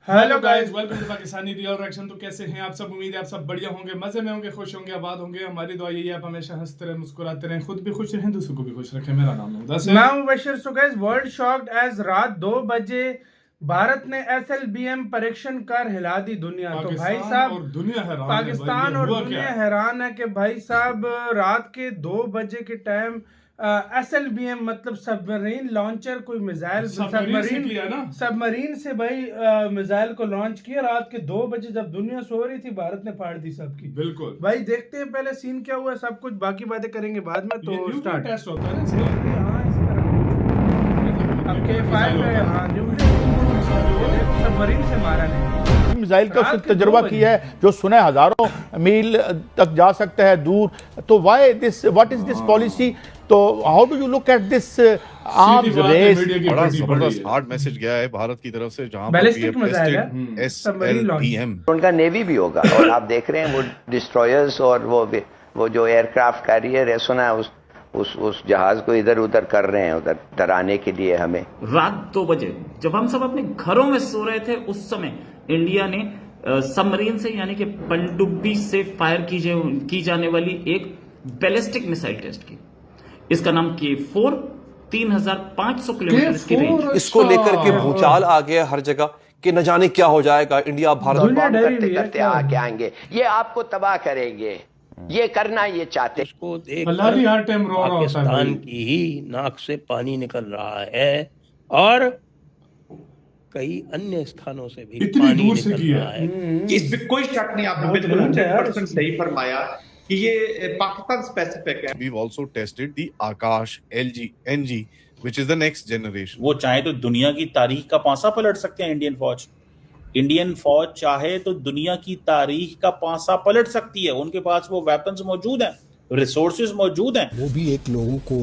Hello guys, welcome to Pakistani real reaction. तो कैसे हैं आप सब? उम्मीद है आप सब बढ़िया होंगे, मजे में होंगे, खुश होंगे, आबाद होंगे। हमारी दुआ यही है आप हमेशा हंसते रहें, मुस्कुराते रहें, खुद भी खुश रहें, दूसरों को भी खुश रखें। मेरा नाम है मैं Mubashir. So guys, world shocked as रात 2 बजे भारत ने एसएलबीएम परीक्षण कर हिला दी दुनिया। तो भाई साहब, और दुनिया हैरान पाकिस्तान और दुनिया हैरान है कि भाई साहब रात के 2 बजे के टाइम एसएलबीएम मतलब सबमरीन लॉन्चर, कोई मिसाइल सबमरीन से भाई मिसाइल को लॉन्च किया रात के 2 बजे, जब दुनिया सो रही थी। भारत ने फाड़ दी सबकी। बिल्कुल भाई देखते हैं पहले सीन क्या हुआ, सब कुछ बाकी बातें करेंगे बाद में। तो स्टार्ट टेस्ट होता है ना, अब K5 है, हाँ सबमरीन से मारा नहीं। मिसाइल का उसने तजुर्बा किया है जो सुने हजारों मील तक जा सकता है दूर। तो why this, what is this policy? तो how do you look at this arms race? बड़ा जबरदस्त हार्ड मैसेज गया है भारत की तरफ से, जहां बैलिस्टिक मिसाइल है SLBM उनका नेवी भी होगा। और आप देख रहे हैं वो डिस्ट्रॉयर्स और वो जो एयरक्राफ्ट कैरियर है, सुना है उस जहाज को इधर उधर कर रहे हैं, उधर डराने के लिए हमें। रात 2 बजे जब हम सब अपने घरों में सो रहे थे, उस समय इंडिया ने सबमरीन से यानी कि पनडुब्बी से फायर की जाने वाली एक बैलिस्टिक मिसाइल टेस्ट की। इसका नाम K4, 3500 किलोमीटर की रेंज। इसको लेकर के भूचाल आ गया हर जगह कि न जाने क्या हो जाएगा। इंडिया भारत करते करते आगे आएंगे, ये आपको तबाह करेंगे, ये करना ये चाहते। इसको देख पाकिस्तान की ही नाक से पानी निकल रहा है और कई अन्य स्थानों से भी इतनी पानी दूर से निकल रहा है। इसमें कोई शक नहीं, आपने बिल्कुल 100% सही फरमाया कि ये पाकिस्तान स्पेसिफिक है। We've also tested the Akash NG, which is the next generation. वो चाहे तो दुनिया की तारीख का पांसा पलट सकते हैं। इंडियन फौज चाहे तो दुनिया की तारीख का पांसा पलट सकती है। उनके पास वो वेपन्स मौजूद हैं, रिसोर्सेज मौजूद हैं। वो भी एक लोगों को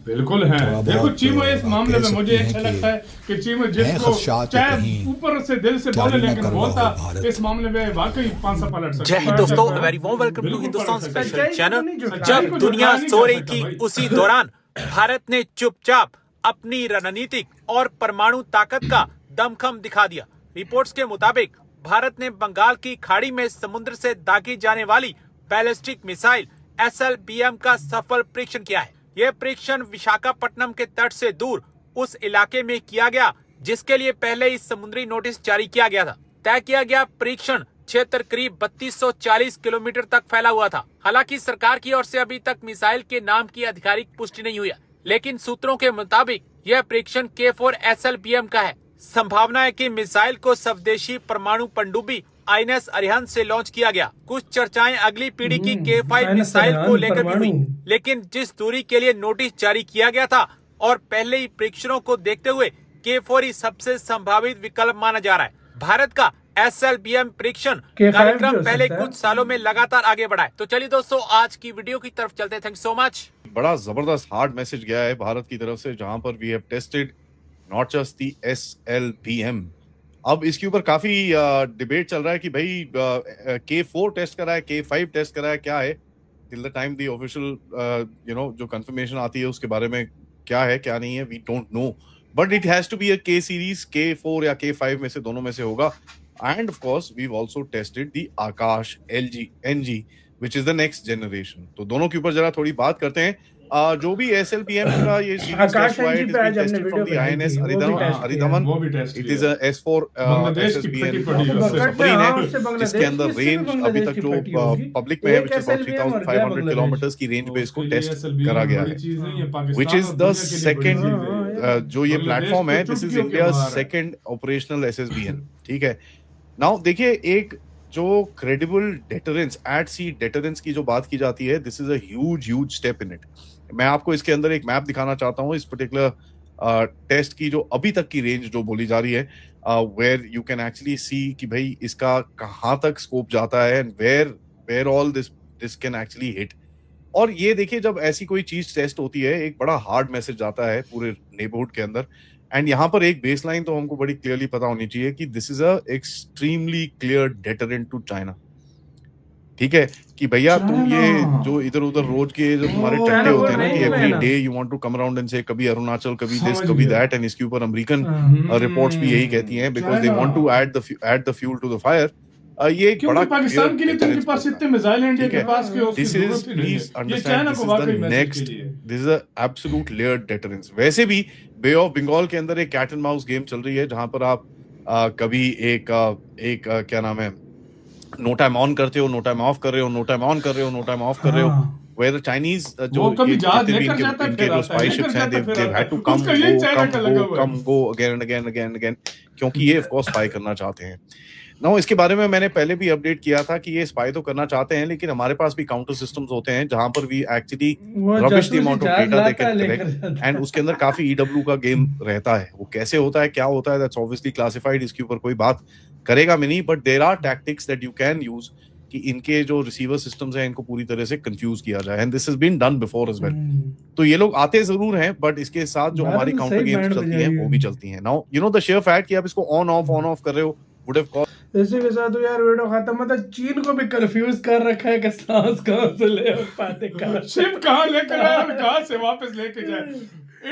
बिल्कुल है। देखो चीमो, इस मामले में मुझे अच्छा लगता है कि चीमो जिसको चाहे ऊपर से दिल से बोले, लेकिन बोलता इस मामले में वाकई पांसा पलट सकता है। जय हिंद दोस्तों, very warm welcome to Hindustan special channel. जब दुनिया सो रही थी उसी दौरान भारत ने चुपचाप अपनी रणनीतिक और परमाणु ताकत का दमखम दिखा दिया। रिपोर्ट्स के मुताबिक भारत ने बंगाल की खाड़ी में समुद्र से दागी जाने वाली बैलिस्टिक मिसाइल SLBM का सफल परीक्षण किया है। यह परीक्षण विशाखापट्टनम के तट से दूर उस इलाके में किया गया जिसके लिए पहले ही समुद्री नोटिस जारी किया गया था। तय किया गया परीक्षण क्षेत्र करीब 3240 किलोमीटर तक फैला हुआ था। हालांकि सरकार की ओर से अभी तक मिसाइल के नाम की आधिकारिक पुष्टि नहीं हुई है, लेकिन सूत्रों के मुताबिक यह परीक्षण K4 SLBM का है। संभावना है कि मिसाइल को स्वदेशी परमाणु पनडुब्बी INS अरिहंत से लॉन्च किया गया। कुछ चर्चाएं अगली पीढ़ी की K5 मिसाइल को लेकर भी हुई, लेकिन जिस दूरी के लिए नोटिस जारी किया गया था और पहले ही परीक्षणों को देखते हुए K4 ही सबसे संभावित विकल्प माना जा रहा है। भारत का SLBM परीक्षण कार्यक्रम पहले कुछ सालों में लगातार आगे बढ़ा है। तो चलिए दोस्तों, आज की वीडियो की तरफ चलते हैं। Thank so much. बड़ा जबरदस्त हार्ड मैसेज गया है भारत की तरफ से, जहां पर we have tested not just the SLBM। अब इसके ऊपर काफी डिबेट चल रहा है कि भाई K4 टेस्ट करा है, K5 टेस्ट करा है, क्या है। Till the time the official जो कंफर्मेशन आती है उसके बारे में क्या है क्या नहीं है, we don't know, but it has to be a K series, K4 या K5 में से दोनों में से होगा। And of course we also tested the Akash NG, which is the next generation। तो दोनों के ऊपर जरा थोड़ी बात करते हैं। जो भी SLBM का ये सीरीज टेस्ट हुआ है, it is been tested from the INS Aridhaman. It is a S4 SSBM submarine है, जिसके अंदर रेंज अभी तक जो पब्लिक में है, which is about 3500 किलोमीटर की रेंज पे इसको टेस्ट करा गया है, which is the second जो ये प्लेटफॉर्म है, this is India second operational SSBM। ठीक है, नाउ देखिए, एक जो क्रेडिबल डेटरेंस, एट सी डेटरेंस की जो बात की जाती है, this is a huge step in it. मैं आपको इसके अंदर एक मैप दिखाना चाहता हूँ इस पर्टिकुलर टेस्ट की, जो अभी तक की रेंज जो बोली जा रही है, where you can actually see कि भाई इसका कहाँ तक स्कोप जाता है and where all this can actually hit. और ये देखिए, जब ऐसी कोई चीज टेस्ट होती है, एक बड़ा हार्ड मैसेज आता है पूरे नेबरहुड के अंदर। एंड यहाँ पर एक बेसलाइन तो हमको बड़ी क्लियरली पता होनी चाहिए कि this is a extremely clear deterrent to China. ठीक है, कि भैया तुम ये जो इधर उधर रोज के जो तुम्हारे टट्टे होते हैं ना कि every day you want to come around and से कभी अरुणाचल, कभी दिस, कभी दैट, एंड इसके ऊपर अमेरिकन रिपोर्ट्स भी यही कहती हैं, because they want to add the fuel to the fire. ये एक बड़ा पाकिस्तान के लिए तो उनके पास इतने मिसाइल हैं इंडिया के पास के उसकी जरूरत ही नहीं है। ये चाइना को वाकई मैसेज के लिए this is a absolute layered deterrence. वैसे भी बे ऑफ बंगाल के अंदर एक कैट एंड माउस गेम चल रही है, जहां पर आप कभी एक क्या नाम है, नो टाइम ऑन करते हो, नो टाइम ऑफ कर रहे हो, नो टाइम ऑन कर रहे हो, नो टाइम ऑफ कर रहे हो, where the Chinese जो इनके जो स्पाई शिप्स हैं they've had to come go again and again क्योंकि ये of course स्पाई करना चाहते हैं। ना इसके बारे में मैंने पहले भी अपडेट किया था कि ये स्पाई तो करना चाहते हैं, लेकिन हमारे पास भी काउंटर सिस्टम्स होते हैं जहां पर भी actually rubbish the amount of data they can collect, and उसके अंदर काफी ईडब्ल्यू का गेम रहता है। वो कैसे होता है, क्या होता है, दैट्स ऑब्वियसली क्लासिफाइड, इसके ऊपर कोई बात करेगा मैं नहीं, but there are tactics that you can use कि इनके जो रिसीवर सिस्टम्स हैं इनको पूरी तरह से कंफ्यूज किया जाए, and this has been done before as well. तो ये लोग आते जरूर हैं, बट इसके साथ जो हमारी काउंटर गेम्स चलती हैं वो भी चलती हैं। Now you know the share fact कि आप इसको ऑन ऑफ कर रहे हो वुड हैव कॉस्ट। इसी के साथ यार वीडियो खत्म। मतलब चीन को भी कंफ्यूज कर रखा है कि सांस कहां से ले पाते, कहां शिप कहां लेकर आए और कहां से वापस लेके जाए।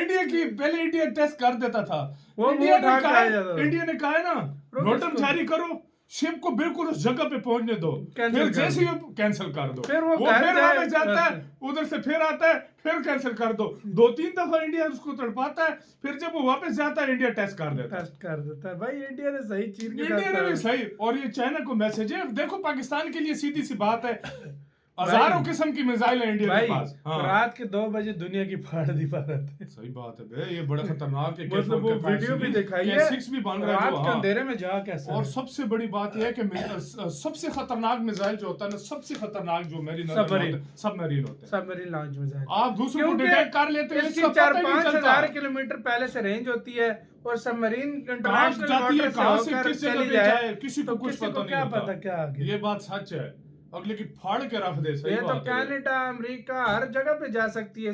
इंडिया की पहले इंडिया टेस्ट कर देता था, इंडिया ने कहा है ना नोटम जारी करो, शिप को बिल्कुल उस जगह पे पहुंचने दो, फिर जैसे ही कैंसिल कर दो, फिर वो फिर वापस जाता है, उधर से फिर आता है, फिर कैंसिल कर दो, 2-3 दफा इंडिया उसको तड़पाता है, फिर जब वो वापस जाता है इंडिया टेस्ट कर देता है। भाई इंडिया ने सही चीज की, इंडिया ने भी सही, और ये चाइना को मैसेज है। देखो पाकिस्तान के लिए सीधी सी बात है, हजारों किस्म की मिसाइल है इंडिया के पास। रात के 2 बजे दुनिया की फाड़ दी भारत। सही बात है बे, ये बड़ा खतरनाक है। मतलब वो वीडियो भी दिखाई है, 6 भी बन रहा है रात के अंधेरे में जा कैसे। और सबसे बड़ी बात यह है कि सबसे खतरनाक मिसाइल जो होता है ना, सबसे खतरनाक जो सबमरीन होते हैं, सबमरीन लॉन्च मिसाइल। आप दूसरों को डिटेक्ट कर लेते हैं, इसका 4-5 हजार किलोमीटर पहले से रेंज होती है, और सबमरीन इंटरनेशनल वाटर से होकर चली जाए, किसी को कुछ पता नहीं, क्या आगे। ये बात सच है, अगले की फाड़ के रख दे। सही बात है। तो कनाडा, अमेरिका, हर जगह पे जा सकती है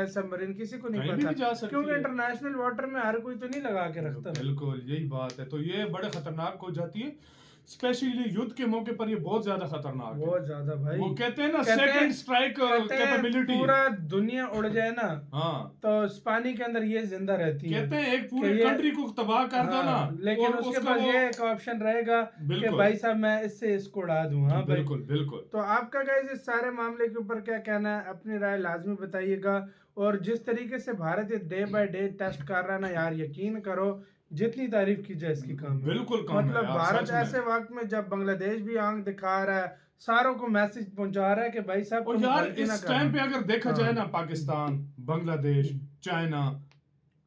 सबमरीन, किसी को नहीं पता, क्योंकि इंटरनेशनल वाटर में हर कोई तो नहीं लगा के रखता। बिल्कुल यही बात है। तो ये बड़े खतरनाक हो जाती है, स्पेशली युद्ध के मौके पर ये बहुत ज्यादा खतरनाक है, बहुत ज्यादा भाई। वो कहते हैं ना सेकंड स्ट्राइक कैपेबिलिटी, पूरा दुनिया उड़ जाए ना, हाँ, तो पानी के अंदर ये जिंदा रहती है। कहते हैं एक पूरी कंट्री को तबाह कर दो ना, लेकिन उसके पास ये एक ऑप्शन रहेगा कि भाई साहब मैं इससे इसको उड़ा दूं। हाँ बिल्कुल बिल्कुल। तो आपका गाइस इस सारे मामले के ऊपर क्या कहना है, अपनी राय लाजमी बताइएगा। और जिस तरीके से Bharat day by day test कर रहा है ना यार, यकीन करो जितनी तारीफ की जाए इसकी कम। बिल्कुल कम। मतलब भारत ऐसे वक्त में जब बांग्लादेश भी आंख दिखा रहा है, सारों को मैसेज पहुंचा रहा है कि भाई साहब, और यार इस टाइम पे अगर देखा जाए ना, पाकिस्तान, बांग्लादेश, चाइना,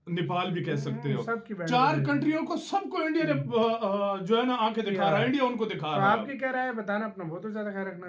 नेपाल भी कह सकते हो, 4 कंट्रियों को सबको इंडिया ने जो है ना आंखें दिखा रहा है, इंडिया उनको दिखा रहा है। आपकी क्या राय है बताना, अपना बहुत ज्यादा ख्याल रखना।